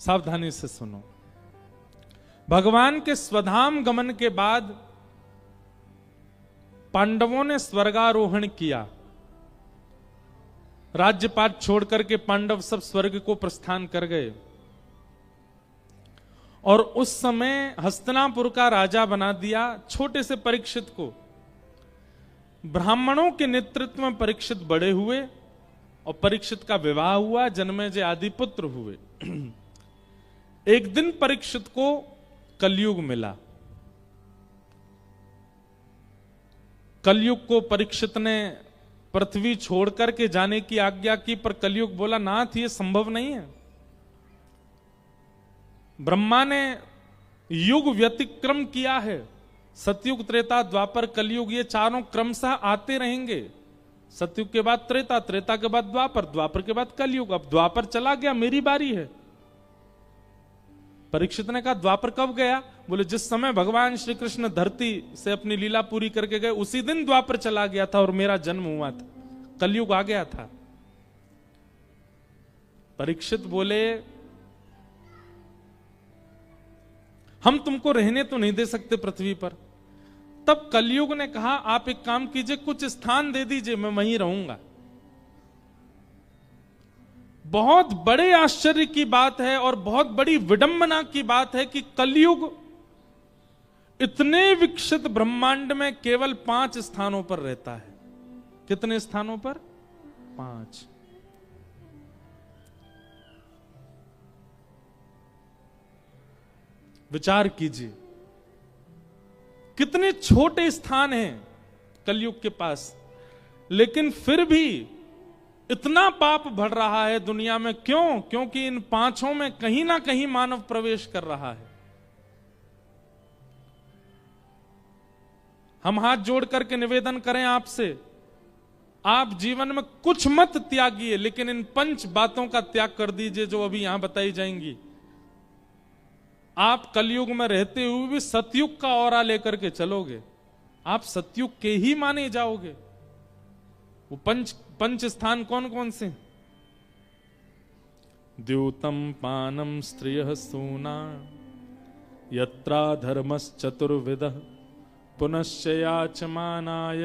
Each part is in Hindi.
सावधानी से सुनो। भगवान के स्वधाम गमन के बाद पांडवों ने स्वर्गारोहण किया। राज्यपाट छोड़ करके पांडव सब स्वर्ग को प्रस्थान कर गए और उस समय हस्तिनापुर का राजा बना दिया छोटे से परीक्षित को। ब्राह्मणों के नेतृत्व में परीक्षित बड़े हुए और परीक्षित का विवाह हुआ, जन्मेजय आदि पुत्र हुए। एक दिन परीक्षित को कलयुग मिला। कलयुग को परीक्षित ने पृथ्वी छोड़ करके जाने की आज्ञा की, पर कलयुग बोला नाथ ये संभव नहीं है। ब्रह्मा ने युग व्यतिक्रम किया है, सतयुग त्रेता द्वापर कलयुग ये चारों क्रमशः आते रहेंगे। सतयुग के बाद त्रेता, त्रेता के बाद द्वापर, द्वापर के बाद कलयुग। अब द्वापर चला गया, मेरी बारी है। परीक्षित ने कहा द्वापर कब गया? बोले जिस समय भगवान श्री कृष्ण धरती से अपनी लीला पूरी करके गए उसी दिन द्वापर चला गया था और मेरा जन्म हुआ था, कलयुग आ गया था। परीक्षित बोले हम तुमको रहने तो नहीं दे सकते पृथ्वी पर। तब कलयुग ने कहा आप एक काम कीजिए, कुछ स्थान दे दीजिए, मैं वहीं रहूंगा। बहुत बड़े आश्चर्य की बात है और बहुत बड़ी विडंबना की बात है कि कलयुग इतने विकसित ब्रह्मांड में केवल 5 स्थानों पर रहता है। कितने स्थानों पर? 5। विचार कीजिए कितने छोटे स्थान हैं कलयुग के पास, लेकिन फिर भी इतना पाप बढ़ रहा है दुनिया में। क्यों? क्योंकि इन 5 में कहीं ना कहीं मानव प्रवेश कर रहा है। हम हाथ जोड़ करके निवेदन करें आपसे, आप जीवन में कुछ मत त्यागिए, लेकिन इन 5 बातों का त्याग कर दीजिए जो अभी यहां बताई जाएंगी। आप कलयुग में रहते हुए भी सतयुग का औरा लेकर के चलोगे, आप सतयुग के ही माने जाओगे। वो पंच स्थान कौन कौन से? द्यूतम पानम स्त्रियः सूना यत्रा धर्मश्चतुर्विधः पुनश्च याचमानाय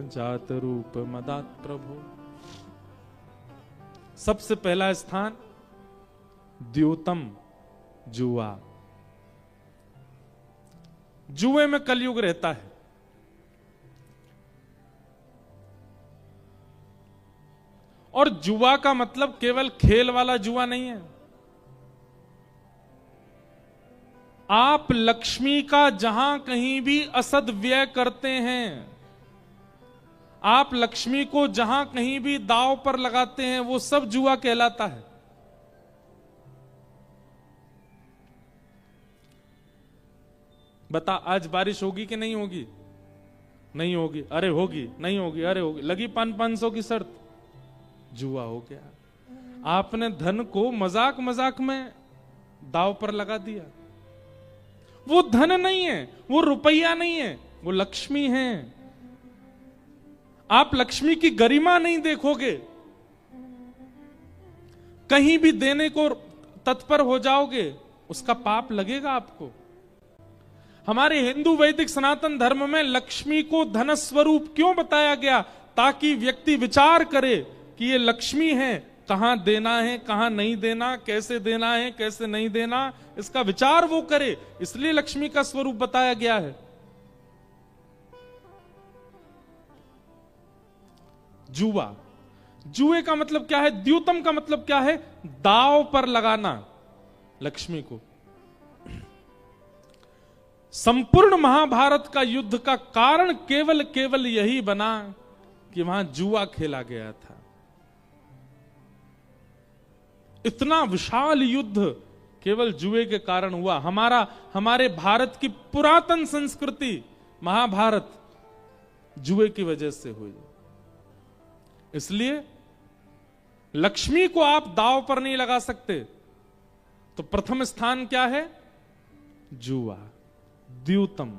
जात रूप मदात् प्रभो। सबसे पहला स्थान द्यूतम, जुआ। जुए में कलयुग रहता है। और जुआ का मतलब केवल खेल वाला जुआ नहीं है। आप लक्ष्मी का जहां कहीं भी असद व्यय करते हैं, आप लक्ष्मी को जहां कहीं भी दांव पर लगाते हैं, वो सब जुआ कहलाता है। बता आज बारिश होगी कि नहीं होगी? नहीं होगी। अरे होगी। नहीं होगी। अरे होगी। लगी 500 की शर्त, जुआ हो गया। आपने धन को मजाक मजाक में दांव पर लगा दिया। वो धन नहीं है, वो रुपया नहीं है, वो लक्ष्मी है। आप लक्ष्मी की गरिमा नहीं देखोगे, कहीं भी देने को तत्पर हो जाओगे, उसका पाप लगेगा आपको। हमारे हिंदू वैदिक सनातन धर्म में लक्ष्मी को धन स्वरूप क्यों बताया गया? ताकि व्यक्ति विचार करे कि ये लक्ष्मी है, कहां देना है, कहां नहीं देना, कैसे देना है, कैसे नहीं देना, इसका विचार वो करे। इसलिए लक्ष्मी का स्वरूप बताया गया है। जुआ, जुए का मतलब क्या है? द्यूतम का मतलब क्या है? दांव पर लगाना लक्ष्मी को। संपूर्ण महाभारत का युद्ध का कारण केवल यही बना कि वहां जुआ खेला गया था। इतना विशाल युद्ध केवल जुए के कारण हुआ। हमारे भारत की पुरातन संस्कृति महाभारत जुए की वजह से हुई। इसलिए लक्ष्मी को आप दांव पर नहीं लगा सकते। तो प्रथम स्थान क्या है? जुआ, द्यूतम,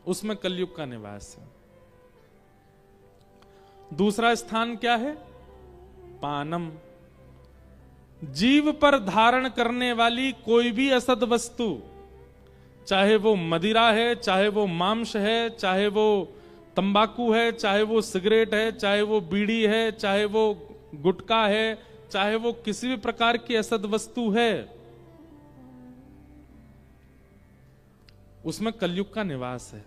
उसमें कलयुग का निवास है। दूसरा स्थान क्या है? पानम, जीव पर धारण करने वाली कोई भी असद वस्तु, चाहे वो मदिरा है, चाहे वो मांस है, चाहे वो तंबाकू है, चाहे वो सिगरेट है, चाहे वो बीड़ी है, चाहे वो गुटखा है, चाहे वो किसी भी प्रकार की असद वस्तु है, उसमें कलयुग का निवास है।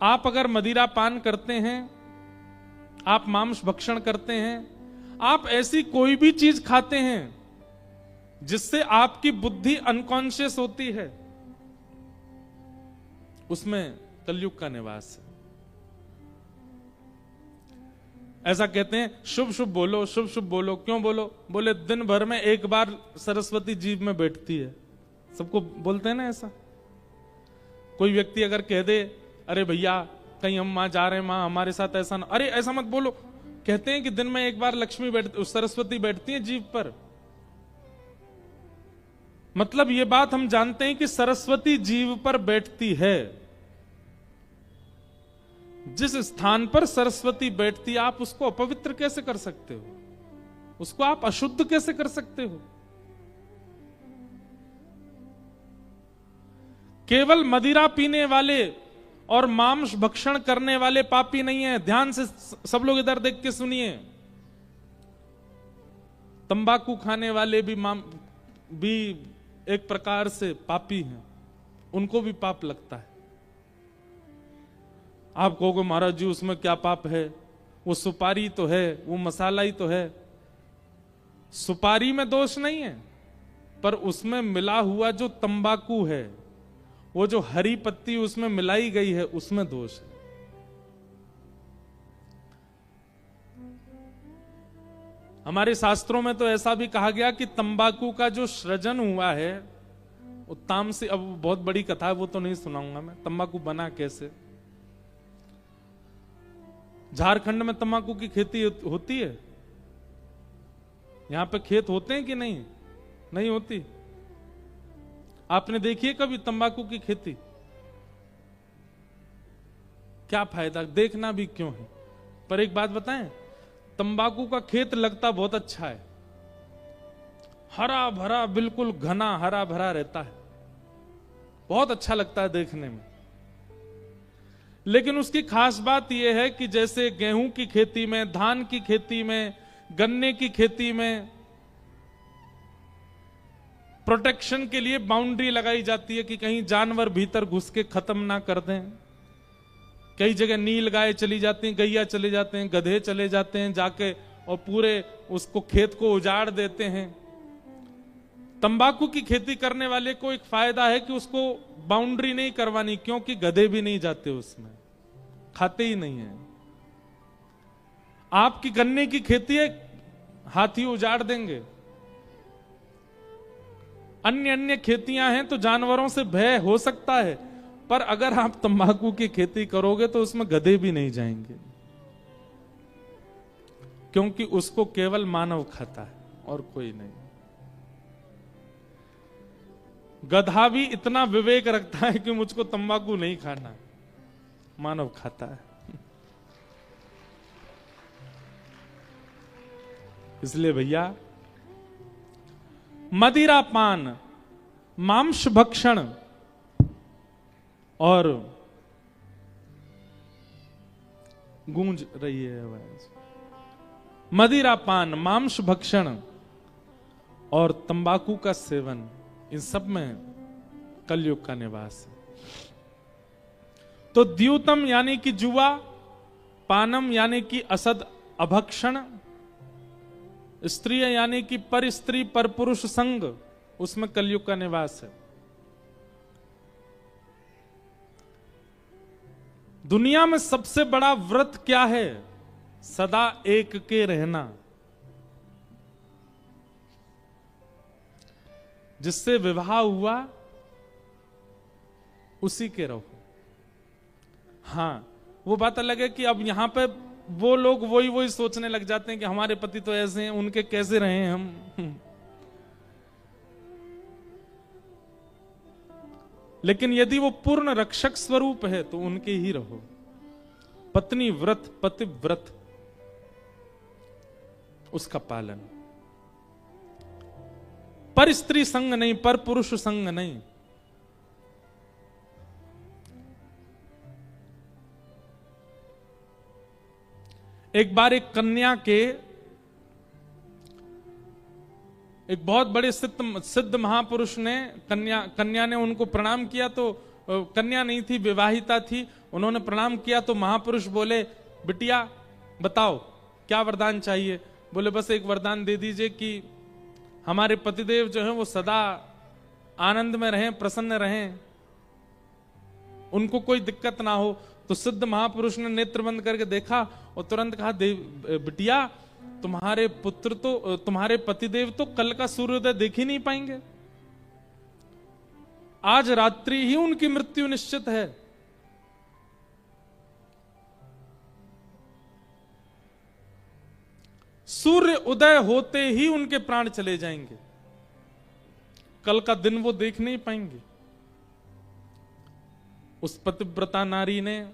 आप अगर मदिरा पान करते हैं, आप मांस भक्षण करते हैं, आप ऐसी कोई भी चीज खाते हैं जिससे आपकी बुद्धि अनकॉन्शियस होती है, उसमें कलयुग का निवास है। ऐसा कहते हैं शुभ शुभ बोलो, शुभ शुभ बोलो। क्यों बोलो? बोले दिन भर में एक बार सरस्वती जीभ में बैठती है। सबको बोलते हैं ना ऐसा। कोई व्यक्ति अगर कह दे अरे भैया कहीं हम वहां जा रहे हैं, मां हमारे साथ ऐसा ना, अरे ऐसा मत बोलो। कहते हैं कि दिन में एक बार लक्ष्मी बैठती, सरस्वती बैठती है जीभ पर। मतलब ये बात हम जानते हैं कि सरस्वती जीभ पर बैठती है। जिस स्थान पर सरस्वती बैठती है, आप उसको अपवित्र कैसे कर सकते हो? उसको आप अशुद्ध कैसे कर सकते हो? केवल मदिरा पीने वाले और मांस भक्षण करने वाले पापी नहीं है। ध्यान से सब लोग इधर देख के सुनिए। तंबाकू खाने वाले भी एक प्रकार से पापी हैं, उनको भी पाप लगता है। आप कहोगे महाराज जी उसमें क्या पाप है? वो सुपारी तो है, वो मसाला ही तो है। सुपारी में दोष नहीं है, पर उसमें मिला हुआ जो तंबाकू है, वो जो हरी पत्ती उसमें मिलाई गई है, उसमें दोष है। हमारे शास्त्रों में तो ऐसा भी कहा गया कि तंबाकू का जो सृजन हुआ है, वो तामसी, अब बहुत बड़ी कथा है, वो तो नहीं सुनाऊंगा मैं। तंबाकू बना कैसे? झारखंड में तंबाकू की खेती होती है। यहां पे खेत होते हैं कि नहीं? नहीं होती। आपने देखी है कभी तंबाकू की खेती? क्या फायदा? देखना भी क्यों है? पर एक बात बताएं, तंबाकू का खेत लगता बहुत अच्छा है, हरा भरा, बिल्कुल घना हरा भरा रहता है, बहुत अच्छा लगता है देखने में। लेकिन उसकी खास बात यह है कि जैसे गेहूं की खेती में, धान की खेती में, गन्ने की खेती में प्रोटेक्शन के लिए बाउंड्री लगाई जाती है कि कहीं जानवर भीतर घुस के खत्म ना कर दें। कई जगह नील गाय चली जाती हैं, गैया चले जाते हैं, गधे चले जाते हैं जाके, और पूरे उसको खेत को उजाड़ देते हैं। तंबाकू की खेती करने वाले को एक फायदा है कि उसको बाउंड्री नहीं करवानी, क्योंकि गधे भी नहीं जाते उसमें, खाते ही नहीं है। आपकी गन्ने की खेती है, हाथी उजाड़ देंगे। अन्य अन्य खेतियां हैं तो जानवरों से भय हो सकता है, पर अगर आप तंबाकू की खेती करोगे तो उसमें गधे भी नहीं जाएंगे, क्योंकि उसको केवल मानव खाता है और कोई नहीं। गधा भी इतना विवेक रखता है कि मुझको तंबाकू नहीं खाना, मानव खाता है। इसलिए भैया, मदिरा पान, मांस भक्षण और गूंज रही है आवाज, मदिरा पान, मांस भक्षण और तंबाकू का सेवन, इन सब में कलयुग का निवास है। तो द्यूतम यानी कि जुआ, पानम यानी कि असद अभक्षण, स्त्री यानी कि पर स्त्री पर पुरुष संग, उसमें कलयुग का निवास है। दुनिया में सबसे बड़ा व्रत क्या है? सदा एक के रहना। जिससे विवाह हुआ उसी के रहो। हां, वो बात अलग है कि अब यहां पे वो लोग वही सोचने लग जाते हैं कि हमारे पति तो ऐसे हैं, उनके कैसे रहे हैं हम। लेकिन यदि वो पूर्ण रक्षक स्वरूप है तो उनके ही रहो। पत्नी व्रत, पति व्रत, उसका पालन। पर स्त्री संग नहीं, पर पुरुष संग नहीं। एक बार एक कन्या के, एक बहुत बड़े सिद्ध महापुरुष ने कन्या ने उनको प्रणाम किया, तो कन्या नहीं थी, विवाहिता थी। उन्होंने प्रणाम किया तो महापुरुष बोले, बिटिया बताओ क्या वरदान चाहिए। बोले बस एक वरदान दे दीजिए कि हमारे पतिदेव जो हैं वो सदा आनंद में रहें, प्रसन्न रहें, उनको कोई दिक्कत ना हो। तो सिद्ध महापुरुष ने नेत्र बंद करके देखा और तुरंत कहा, बिटिया तुम्हारे पुत्र तो, तुम्हारे पतिदेव तो कल का सूर्योदय देख ही नहीं पाएंगे, आज रात्रि ही उनकी मृत्यु निश्चित है। सूर्य उदय होते ही उनके प्राण चले जाएंगे, कल का दिन वो देख नहीं पाएंगे। उस पतिव्रता नारी ने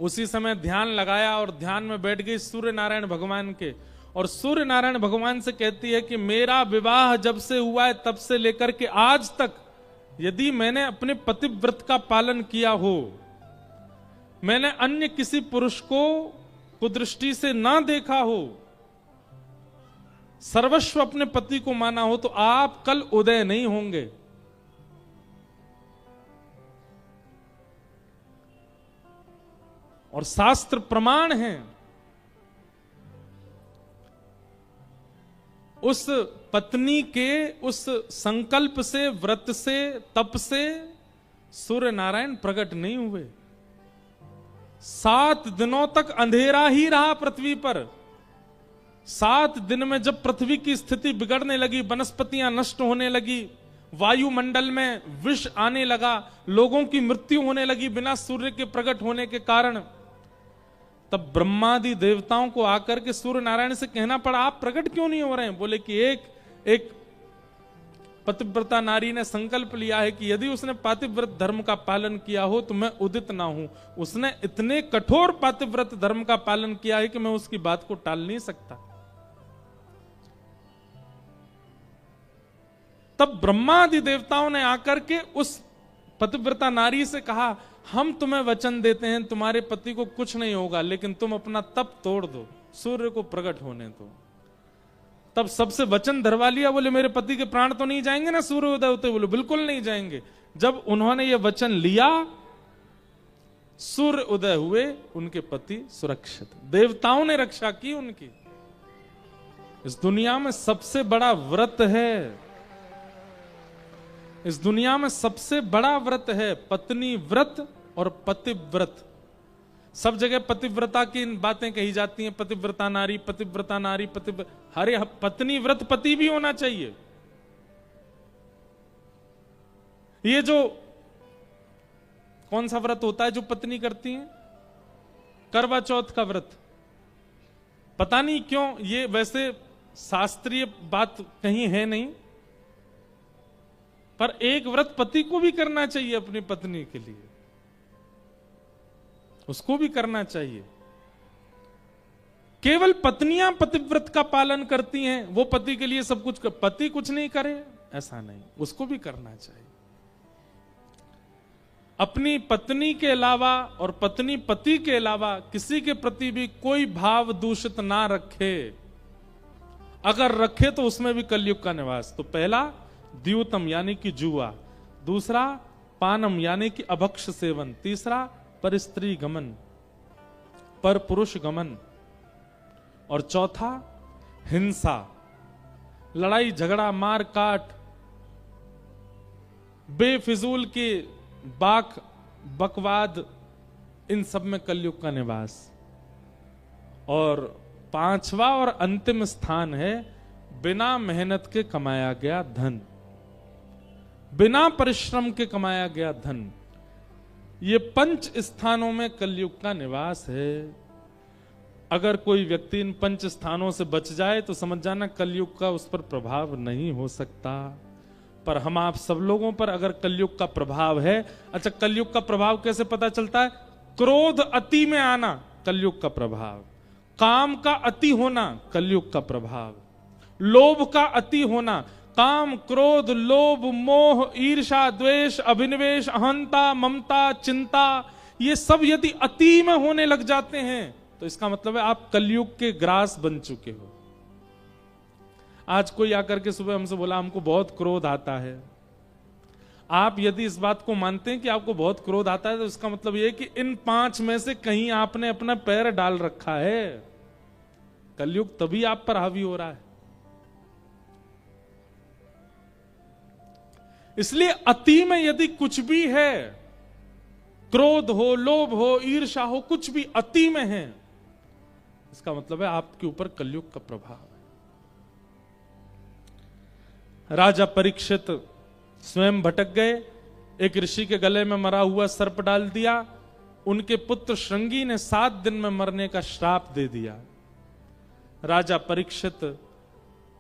उसी समय ध्यान लगाया और ध्यान में बैठ गई सूर्य नारायण भगवान के, और सूर्य नारायण भगवान से कहती है कि मेरा विवाह जब से हुआ है तब से लेकर के आज तक यदि मैंने अपने पतिव्रत का पालन किया हो, मैंने अन्य किसी पुरुष को कुदृष्टि से ना देखा हो, सर्वस्व अपने पति को माना हो, तो आप कल उदय नहीं होंगे। और शास्त्र प्रमाण है, उस पत्नी के उस संकल्प से, व्रत से, तप से सूर्य नारायण प्रकट नहीं हुए। 7 दिनों तक अंधेरा ही रहा पृथ्वी पर। 7 दिन में जब पृथ्वी की स्थिति बिगड़ने लगी, वनस्पतियां नष्ट होने लगी, वायुमंडल में विष आने लगा, लोगों की मृत्यु होने लगी बिना सूर्य के प्रकट होने के कारण, तब ब्रह्मादि देवताओं को आकर के सूर्य नारायण से कहना पड़ा, आप प्रकट क्यों नहीं हो रहे हैं। बोले कि एक पतिव्रता नारी ने संकल्प लिया है कि यदि उसने पातिव्रत धर्म का पालन किया हो तो मैं उदित ना हूं। उसने इतने कठोर पातिव्रत धर्म का पालन किया है कि मैं उसकी बात को टाल नहीं सकता। तब ब्रह्मादि देवताओं ने आकर के उस पतिव्रता नारी से कहा, हम तुम्हें वचन देते हैं तुम्हारे पति को कुछ नहीं होगा, लेकिन तुम अपना तप तोड़ दो, सूर्य को प्रकट होने दो। तब सबसे वचन धरवा लिया। बोले मेरे पति के प्राण तो नहीं जाएंगे ना सूर्य उदय होते। बोले बिल्कुल नहीं जाएंगे। जब उन्होंने ये वचन लिया, सूर्य उदय हुए, उनके पति सुरक्षित, देवताओं ने रक्षा की उनकी। इस दुनिया में सबसे बड़ा व्रत है, इस दुनिया में सबसे बड़ा व्रत है पत्नी व्रत और पतिव्रत। सब जगह पतिव्रता की बातें कही जाती हैं, पतिव्रता नारी, पतिव्रता नारी, हरे पत्नी व्रत पति भी होना चाहिए। ये जो कौन सा व्रत होता है जो पत्नी करती है, करवा चौथ का व्रत। पता नहीं क्यों ये वैसे शास्त्रीय बात कहीं है नहीं, पर एक व्रत पति को भी करना चाहिए अपनी पत्नी के लिए, उसको भी करना चाहिए। केवल पत्नियां पतिव्रत का पालन करती हैं, वो पति के लिए सब कुछ पति कुछ नहीं करे, ऐसा नहीं, उसको भी करना चाहिए। अपनी पत्नी के अलावा और पत्नी पति के अलावा किसी के प्रति भी कोई भाव दूषित ना रखे। अगर रखे तो उसमें भी कलयुग का निवास। तो पहला द्यूतम यानी कि जुआ, दूसरा पानम यानी कि अभक्ष सेवन, तीसरा पर स्त्री गमन, पर पुरुष गमन, और चौथा हिंसा, लड़ाई झगड़ा मार काट, बेफिजूल की बकवाद, इन सब में कलयुग का निवास। और पांचवा और अंतिम स्थान है बिना मेहनत के कमाया गया धन, बिना परिश्रम के कमाया गया धन। ये 5 स्थानों में कलयुग का निवास है। अगर कोई व्यक्ति इन 5 स्थानों से बच जाए तो समझ जाना कलयुग का उस पर प्रभाव नहीं हो सकता। पर हम आप सब लोगों पर अगर कलयुग का प्रभाव है, अच्छा कलयुग का प्रभाव कैसे पता चलता है? क्रोध अति में आना कलयुग का प्रभाव, काम का अति होना कलयुग का प्रभाव, लोभ का अति होना, काम, क्रोध, लोभ, मोह, ईर्ष्या, द्वेष, अभिनिवेश, अहंता, ममता, चिंता, ये सब यदि अति में होने लग जाते हैं तो इसका मतलब है आप कलयुग के ग्रास बन चुके हो। आज कोई आकर के सुबह हमसे बोला हमको बहुत क्रोध आता है। आप यदि इस बात को मानते हैं कि आपको बहुत क्रोध आता है तो इसका मतलब यह है कि इन 5 में से कहीं आपने अपना पैर डाल रखा है। कलयुग तभी आप पर हावी हो रहा है। इसलिए अति में यदि कुछ भी है, क्रोध हो, लोभ हो, ईर्ष्या हो, कुछ भी अति में है, इसका मतलब है आपके ऊपर कलयुग का प्रभाव है। राजा परीक्षित स्वयं भटक गए, एक ऋषि के गले में मरा हुआ सर्प डाल दिया। उनके पुत्र श्रृंगी ने 7 दिन में मरने का श्राप दे दिया। राजा परीक्षित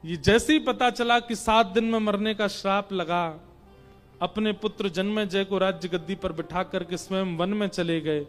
ये जैसे ही पता चला कि 7 दिन में मरने का श्राप लगा, अपने पुत्र जन्मेजय को राज्य गद्दी पर बिठा करके स्वयं वन में चले गए।